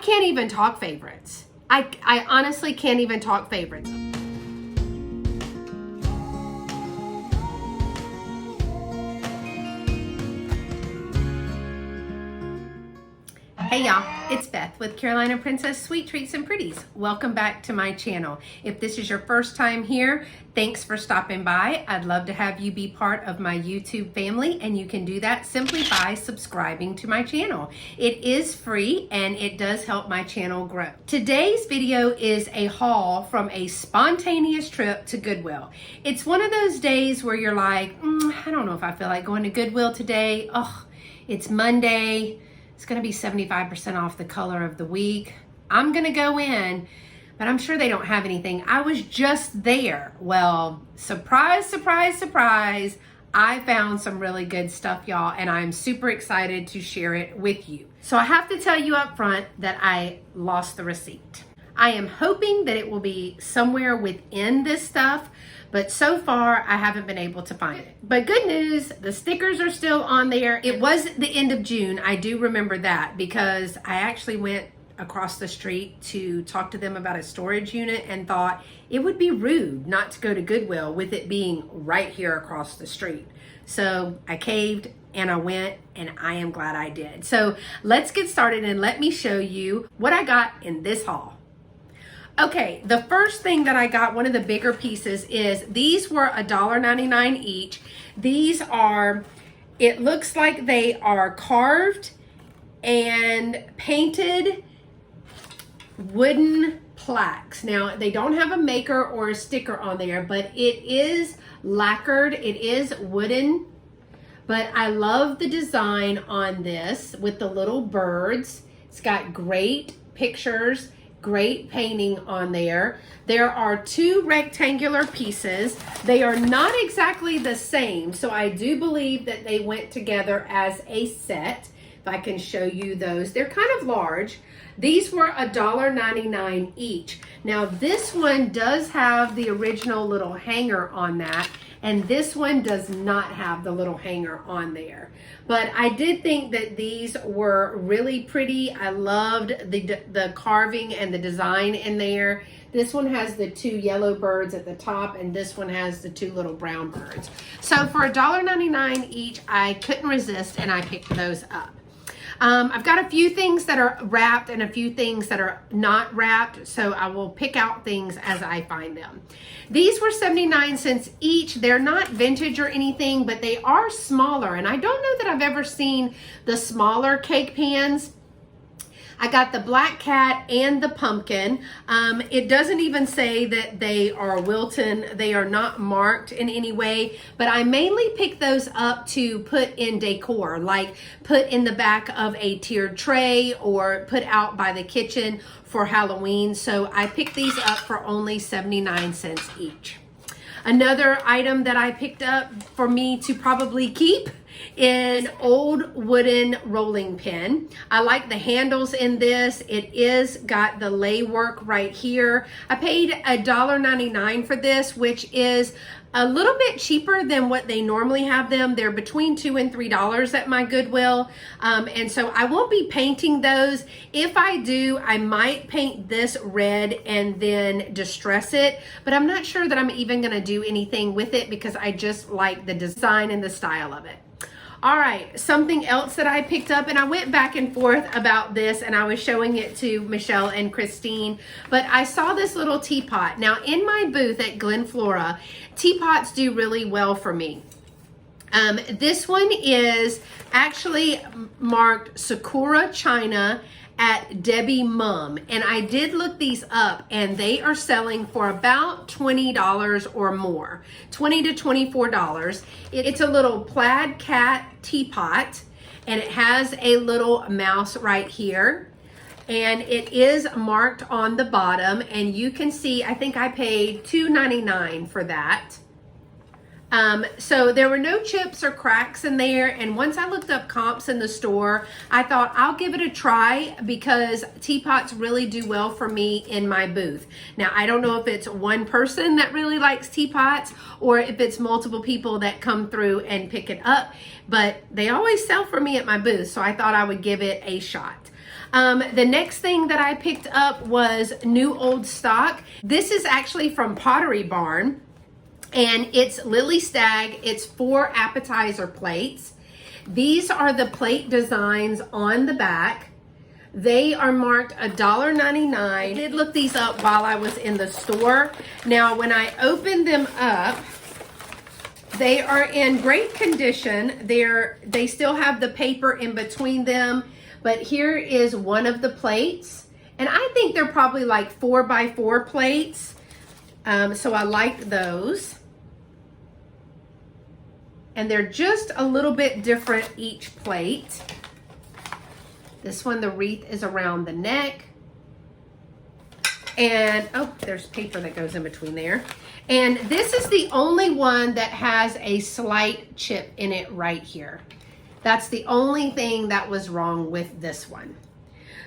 can't even talk favorites. I honestly can't even talk favorites. Hey y'all, it's Beth with Carolina Princess Sweet Treats and Pretties. Welcome back to my channel. If this is your first time here, thanks for stopping by. I'd love to have you be part of my YouTube family, and you can do that simply by subscribing to my channel. It is free and it does help my channel grow. Today's video is a haul from a spontaneous trip to Goodwill. It's one of those days where you're like, I don't know if I feel like going to Goodwill today. Oh, it's Monday. It's gonna be 75% off the color of the week. I'm gonna go in, but I'm sure they don't have anything. I was just there. Well, surprise, surprise, surprise. I found some really good stuff, y'all, and I'm super excited to share it with you. So I have to tell you up front that I lost the receipt. I am hoping that it will be somewhere within this stuff, but so far I haven't been able to find it. But good news, the stickers are still on there. It was the end of June. I do remember that because I actually went across the street to talk to them about a storage unit and thought it would be rude not to go to Goodwill with it being right here across the street. So I caved and I went, and I am glad I did. So let's get started and let me show you what I got in this haul. Okay, the first thing that I got, one of the bigger pieces, is these were $1.99 each. These are, it looks like they are carved and painted wooden plaques. Now, they don't have a maker or a sticker on there, but it is lacquered. It is wooden, but I love the design on this with the little birds. It's got great pictures. Great painting on there. There are two rectangular pieces. They are not exactly the same, so I do believe that they went together as a set. If I can show you those. They're kind of large. These were $1.99 each. Now this one does have the original little hanger on that, and this one does not have the little hanger on there. But I did think that these were really pretty. I loved the carving and the design in there. This one has the two yellow birds at the top, and this one has the two little brown birds. So for $1.99 each, I couldn't resist and I picked those up. I've got a few things that are wrapped and a few things that are not wrapped, so I will pick out things as I find them. These were 79 cents each. They're not vintage or anything, but they are smaller, and I don't know that I've ever seen the smaller cake pans. I got the black cat and the pumpkin. It doesn't even say that they are Wilton. They are not marked in any way, but I mainly pick those up to put in decor, like put in the back of a tiered tray or put out by the kitchen for Halloween. So I picked these up for only 79 cents each. Another item that I picked up for me to probably keep is an old wooden rolling pin. I like the handles in this. It is got the lay work right here. I paid $1.99 for this, which is a little bit cheaper than what they normally have them. They're between $2 and $3 at my Goodwill. And so I won't be painting those. If I do, I might paint this red and then distress it, but I'm not sure that I'm even gonna do anything with it because I just like the design and the style of it. All right, something else that I picked up, and I went back and forth about this, and I was showing it to Michelle and Christine, but I saw this little teapot. Now, in my booth at Glen Flora, teapots do really well for me. This one is actually marked Sakura China at Debbie Mum, and I did look these up, and they are selling for about $20 or more, $20 to $24. It's a little plaid cat teapot, and it has a little mouse right here, and it is marked on the bottom, and you can see, I think I paid $2.99 for that. So there were no chips or cracks in there, and once I looked up comps in the store, I thought I'll give it a try because teapots really do well for me in my booth. Now, I don't know if it's one person that really likes teapots or if it's multiple people that come through and pick it up, but they always sell for me at my booth, so I thought I would give it a shot. The next thing that I picked up was new old stock. This is actually from Pottery Barn, and it's Lily Stag. It's 4 appetizer plates. These are the plate designs on the back. They are marked $1.99. I did look these up while I was in the store. Now, when I opened them up, they are in great condition. They still have the paper in between them, but here is one of the plates. And I think they're probably like 4x4 plates. So I like those. And they're just a little bit different each plate. This one, the wreath is around the neck. And, oh, there's paper that goes in between there. And this is the only one that has a slight chip in it right here. That's the only thing that was wrong with this one.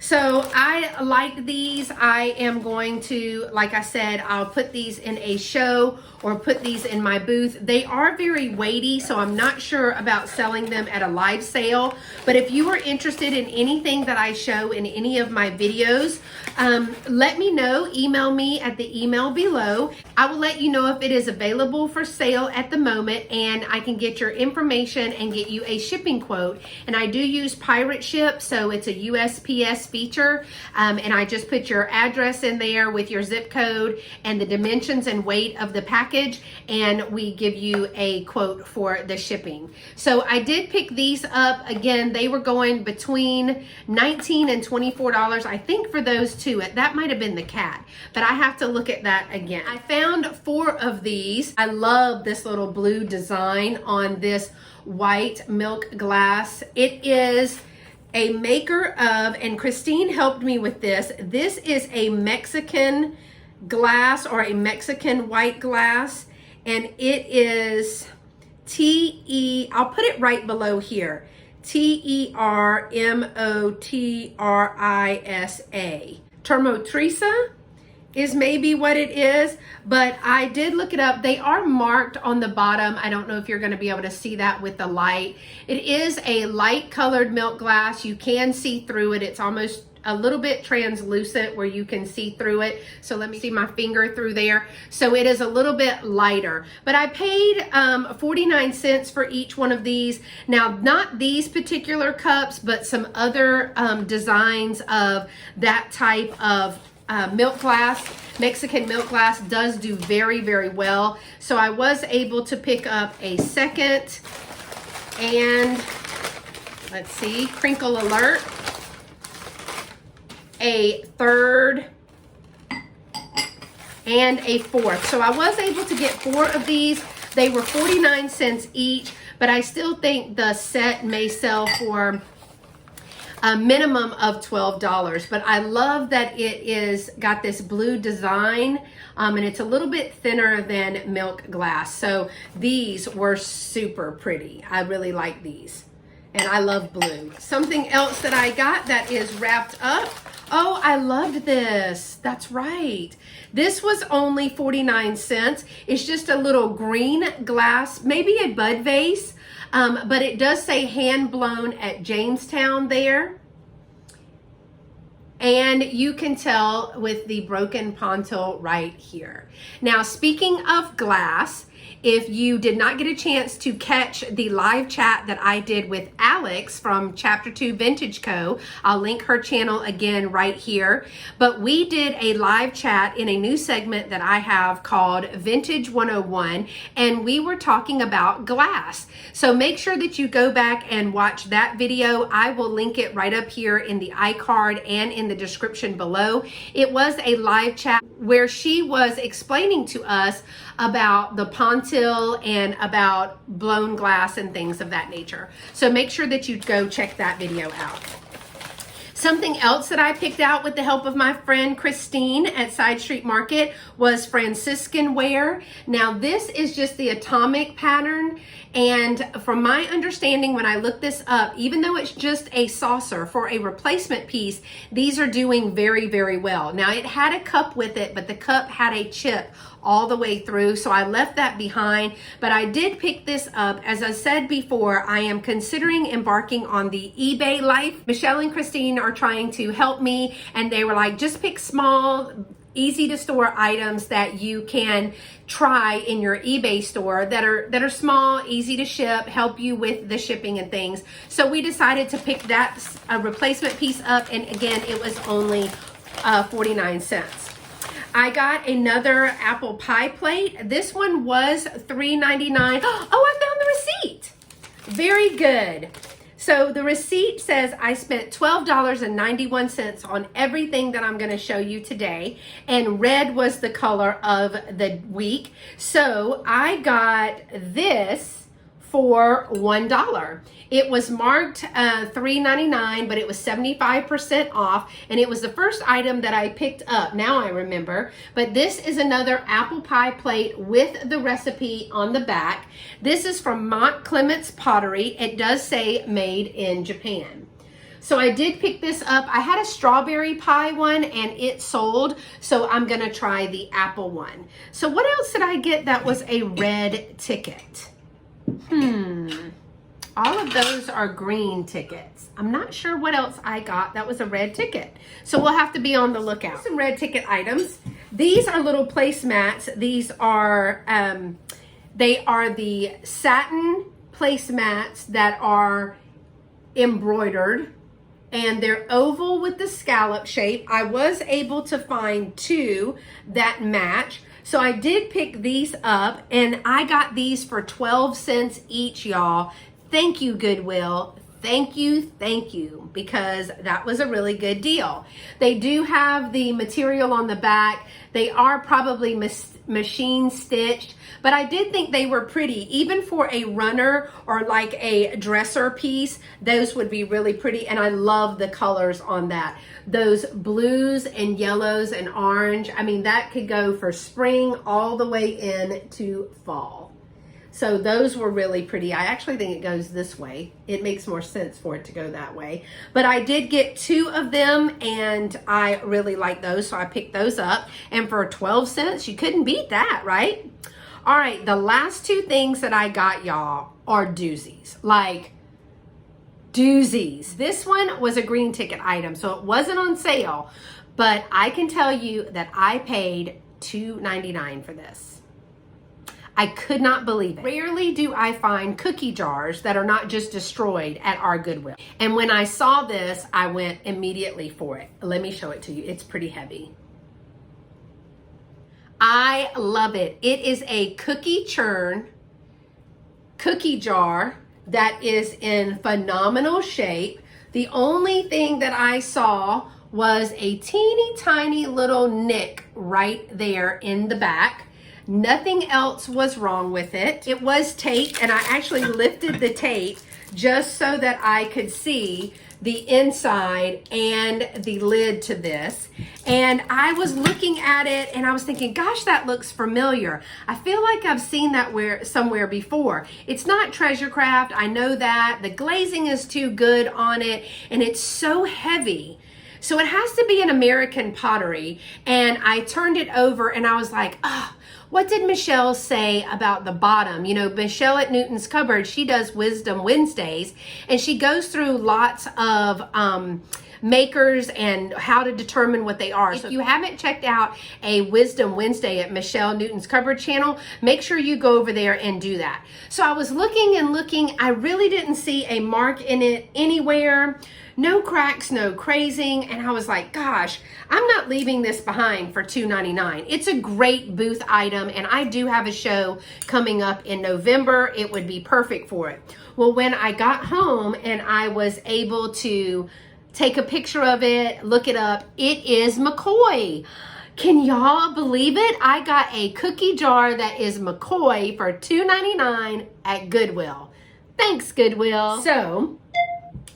So I like these. I am going to, like I said, I'll put these in a show or put these in my booth. They are very weighty, so I'm not sure about selling them at a live sale. But if you are interested in anything that I show in any of my videos, let me know. Email me at the email below. I will let you know if it is available for sale at the moment, and I can get your information and get you a shipping quote. And I do use Pirate Ship, so it's a USPS feature, and I just put your address in there with your zip code and the dimensions and weight of the package, and we give you a quote for the shipping. So I did pick these up. Again, they were going between $19 and $24, I think, for those two. That might have been the cat, but I have to look at that again. I found 4 of these. I love this little blue design on this white milk glass. It is a maker of, and Christine helped me with this. This is a Mexican glass, or a Mexican white glass, and it is I'll put it right below here. Termotrisa. Termotrisa is maybe what it is, but I did look it up. They are marked on the bottom. I don't know if you're going to be able to see that with the light. It is a light colored milk glass. You can see through it. It's almost a little bit translucent where you can see through it. So let me see my finger through there. So it is a little bit lighter, but I paid 49 cents for each one of these. Now, not these particular cups, but some other designs of that type of milk glass. Mexican milk glass does do very, very well. So I was able to pick up a second, and let's see, crinkle alert, a third, and a fourth. So I was able to get 4 of these. They were 49 cents each, but I still think the set may sell for a minimum of $12. But I love that it is got this blue design, and it's a little bit thinner than milk glass. So these were super pretty. I really like these, and I love blue. Something else that I got that is wrapped up. Oh, I loved this. That's right. This was only 49 cents. It's just a little green glass, maybe a bud vase, but it does say hand blown at Jamestown there. And you can tell with the broken pontil right here. Now, speaking of glass, if you did not get a chance to catch the live chat that I did with Alex from Chapter 2 Vintage Co., I'll link her channel again right here. But we did a live chat in a new segment that I have called Vintage 101, and we were talking about glass. So make sure that you go back and watch that video. I will link it right up here in the iCard and in the description below. It was a live chat where she was explaining to us about the pontil and about blown glass and things of that nature. So make sure that you go check that video out. Something else that I picked out with the help of my friend Christine at Side Street Market was Franciscanware. Now, this is just the atomic pattern, and from my understanding when I looked this up, even though it's just a saucer for a replacement piece, these are doing very, very well. Now, it had a cup with it, but the cup had a chip all the way through, so I left that behind. But I did pick this up. As I said before, I am considering embarking on the eBay life. Michelle and Christine are are trying to help me, and they were like, just pick small, easy to store items that you can try in your eBay store that are small, easy to ship, help you with the shipping and things. So we decided to pick that replacement piece up, and again, it was only 49 cents. I got another apple pie plate. This one was $3.99. Oh, I found the receipt. Very good. So the receipt says I spent $12.91 on everything that I'm going to show you today, and red was the color of the week. So I got this for $1. It was marked $3.99, but it was 75% off, and it was the first item that I picked up. Now I remember. But this is another apple pie plate with the recipe on the back. This is from Mont Clements Pottery. It does say made in Japan. So I did pick this up. I had a strawberry pie one and it sold, so I'm gonna try the apple one. So what else did I get that was a red ticket? All of those are green tickets. I'm not sure what else I got that was a red ticket. So we'll have to be on the lookout. Some red ticket items. These are little placemats. These are, they are the satin placemats that are embroidered, and they're oval with the scallop shape. I was able to find two that match. So I did pick these up, and I got these for 12 cents each, y'all. Thank you, Goodwill. Thank you, because that was a really good deal. They do have the material on the back. They are probably machine stitched, but I did think they were pretty. Even for a runner or like a dresser piece, those would be really pretty, and I love the colors on that. Those blues and yellows and orange, I mean, that could go for spring all the way in to fall. So those were really pretty. I actually think it goes this way. It makes more sense for it to go that way. But I did get two of them, and I really like those, so I picked those up. And for 12 cents, you couldn't beat that, right? All right, the last two things that I got, y'all, are doozies. Like, doozies. This one was a green ticket item, so it wasn't on sale. But I can tell you that I paid $2.99 for this. I could not believe it. Rarely do I find cookie jars that are not just destroyed at our Goodwill. And when I saw this, I went immediately for it. Let me show it to you. It's pretty heavy. I love it. It is a cookie churn cookie jar that is in phenomenal shape. The only thing that I saw was a teeny tiny little nick right there in the back. Nothing else was wrong with it. It was taped, and I actually lifted the tape just so that I could see the inside and the lid to this. And I was looking at it and I was thinking, gosh, that looks familiar. I feel like I've seen that somewhere before. It's not Treasure Craft, I know that. The glazing is too good on it, and it's so heavy. So it has to be an American Pottery. And I turned it over and I was like, oh, what did Michelle say about the bottom? You know, Michelle at Newton's Cupboard, she does Wisdom Wednesdays, and she goes through lots of makers and how to determine what they are. So if you haven't checked out a Wisdom Wednesday at Michelle Newton's Cupboard channel, make sure you go over there and do that. So I was looking and looking. I really didn't see a mark in it anywhere. No cracks, no crazing, and I was like, gosh, I'm not leaving this behind for $2.99. It's a great booth item, and I do have a show coming up in November. It would be perfect for it. Well, when I got home and I was able to take a picture of it, look it up, it is McCoy. Can y'all believe it? I got a cookie jar that is McCoy for $2.99 at Goodwill. Thanks, Goodwill. So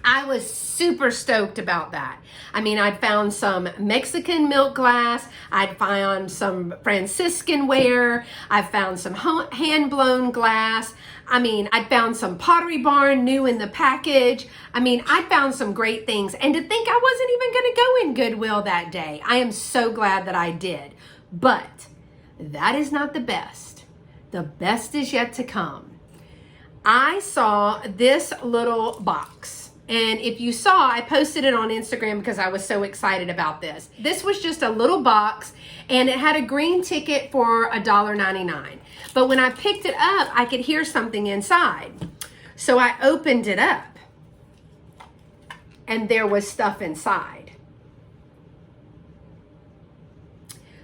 I was super stoked about that. I mean, I'd found some Mexican milk glass. I'd found some Franciscanware. I found some hand-blown glass. I mean, I found some Pottery Barn new in the package. I mean, I found some great things. And to think I wasn't even going to go in Goodwill that day. I am so glad that I did. But that is not the best. The best is yet to come. I saw this little box. And if you saw, I posted it on Instagram because I was so excited about this. This was just a little box, and it had a green ticket for $1.99. But when I picked it up, I could hear something inside. So I opened it up, and there was stuff inside.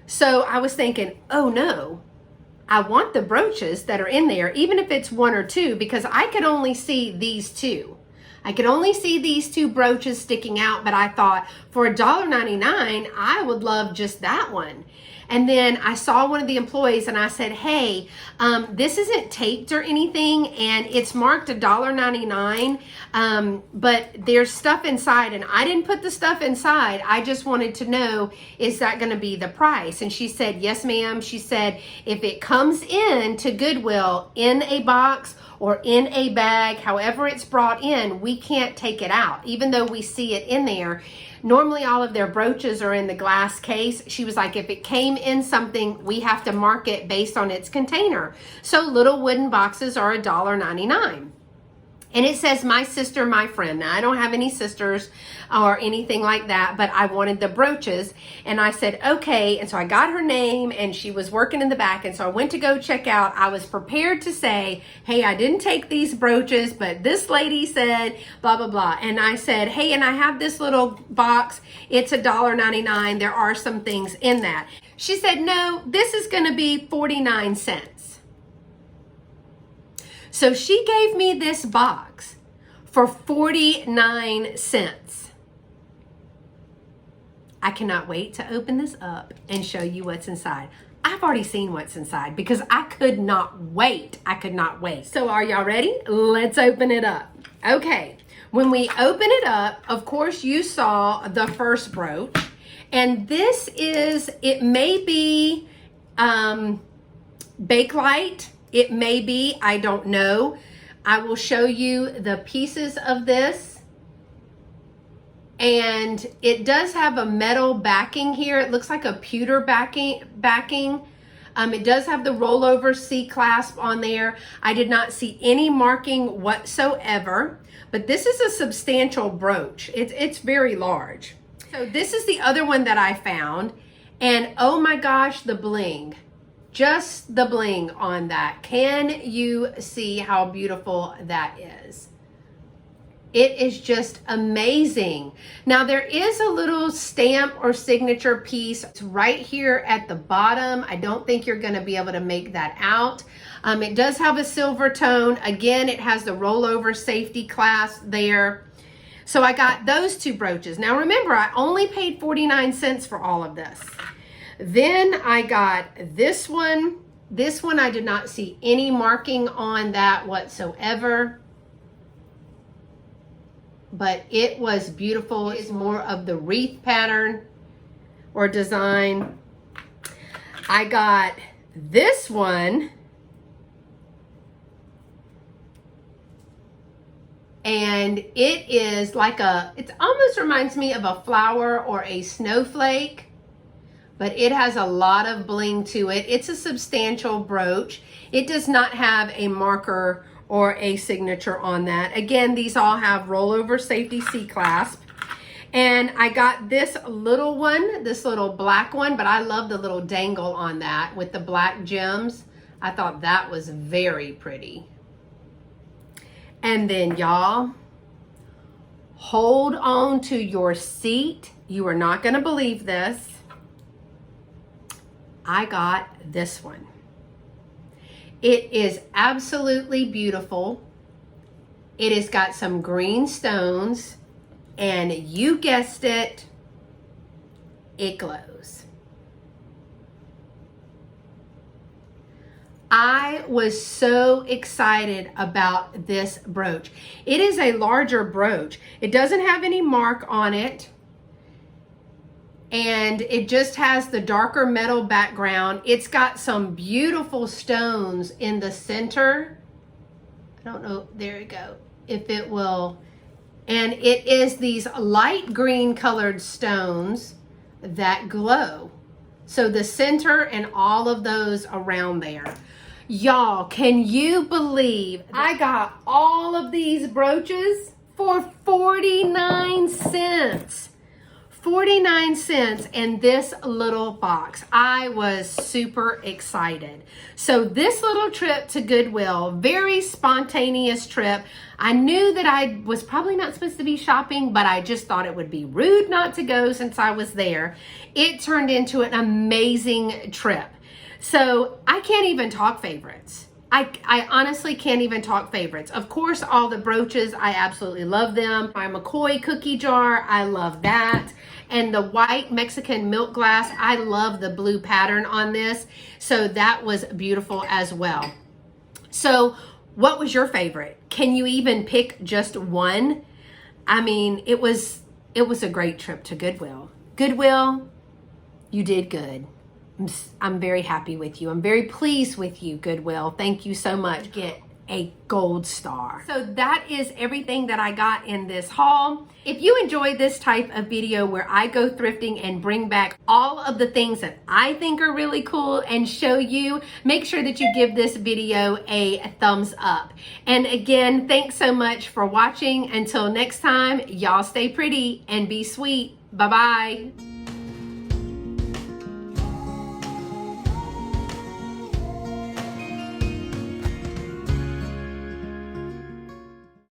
So I was thinking, oh no, I want the brooches that are in there, even if it's one or two, because I could only see these two. I could only see these two brooches sticking out, but I thought for $1.99, I would love just that one. And then I saw one of the employees and I said, hey, this isn't taped or anything, and it's marked $1.99, but there's stuff inside, and I didn't put the stuff inside. I just wanted to know, is that going to be the price? And she said, yes, ma'am. She said, if it comes in to Goodwill in a box or in a bag, however it's brought in, we can't take it out, even though we see it in there. Normally all of their brooches are in the glass case. She was like, if it came in something, we have to mark it based on its container. So little wooden boxes are $1.99. And it says, my sister, my friend. Now, I don't have any sisters or anything like that, but I wanted the brooches. And I said, okay. And so I got her name, and she was working in the back. And so I went to go check out. I was prepared to say, hey, I didn't take these brooches, but this lady said blah, blah, blah. And I said, hey, and I have this little box. It's $1.99. There are some things in that. She said, no, this is going to be 49 cents. So she gave me this box for 49 cents. I cannot wait to open this up and show you what's inside. I've already seen what's inside because I could not wait. I could not wait. So are y'all ready? Let's open it up. Okay, when we open it up, of course you saw the first brooch. And this is, it may be Bakelite. It may be, I don't know. I will show you the pieces of this. And it does have a metal backing here. It looks like a pewter backing. It does have the rollover C-clasp on there. I did not see any marking whatsoever. But this is a substantial brooch. It's very large. So this is the other one that I found. And oh my gosh, the bling. Just the bling on that. Can you see how beautiful that is? It is just amazing. Now there is a little stamp or signature piece. It's right here at the bottom. I don't think you're gonna be able to make that out. It does have a silver tone. Again, it has the rollover safety clasp there. So I got those two brooches. Now remember, I only paid 49 cents for all of this. Then I got this one. This one, I did not see any marking on that whatsoever. But it was beautiful. It's more of the wreath pattern or design. I got this one. And it is like it almost reminds me of a flower or a snowflake. But it has a lot of bling to it. It's a substantial brooch. It does not have a marker or a signature on that. Again, these all have rollover safety C-clasp. And I got this little one, this little black one, but I love the little dangle on that with the black gems. I thought that was very pretty. And then y'all, hold on to your seat. You are not gonna believe this. I got this one. It is absolutely beautiful. It has got some green stones, and you guessed it, it glows. I was so excited about this brooch. It is a larger brooch. It doesn't have any mark on it. And it just has the darker metal background. It's got some beautiful stones in the center. I don't know, there you go, if it will. And it is these light green colored stones that glow. So the center and all of those around there. Y'all, can you believe I got all of these brooches for 49 cents. 49 cents in this little box. I was super excited. So this little trip to Goodwill, very spontaneous trip. I knew that I was probably not supposed to be shopping, but I just thought it would be rude not to go since I was there. It turned into an amazing trip. So I can't even talk favorites. I honestly can't even talk favorites. Of course, all the brooches, I absolutely love them. My McCoy cookie jar, I love that. And the white Mexican milk glass, I love the blue pattern on this. So that was beautiful as well. So what was your favorite? Can you even pick just one? I mean, it was a great trip to Goodwill. Goodwill, you did good. I'm very happy with you. I'm very pleased with you, Goodwill. Thank you so much. Get a gold star. So that is everything that I got in this haul. If you enjoyed this type of video where I go thrifting and bring back all of the things that I think are really cool and show you, make sure that you give this video a thumbs up. And again, thanks so much for watching. Until next time, y'all stay pretty and be sweet. Bye-bye.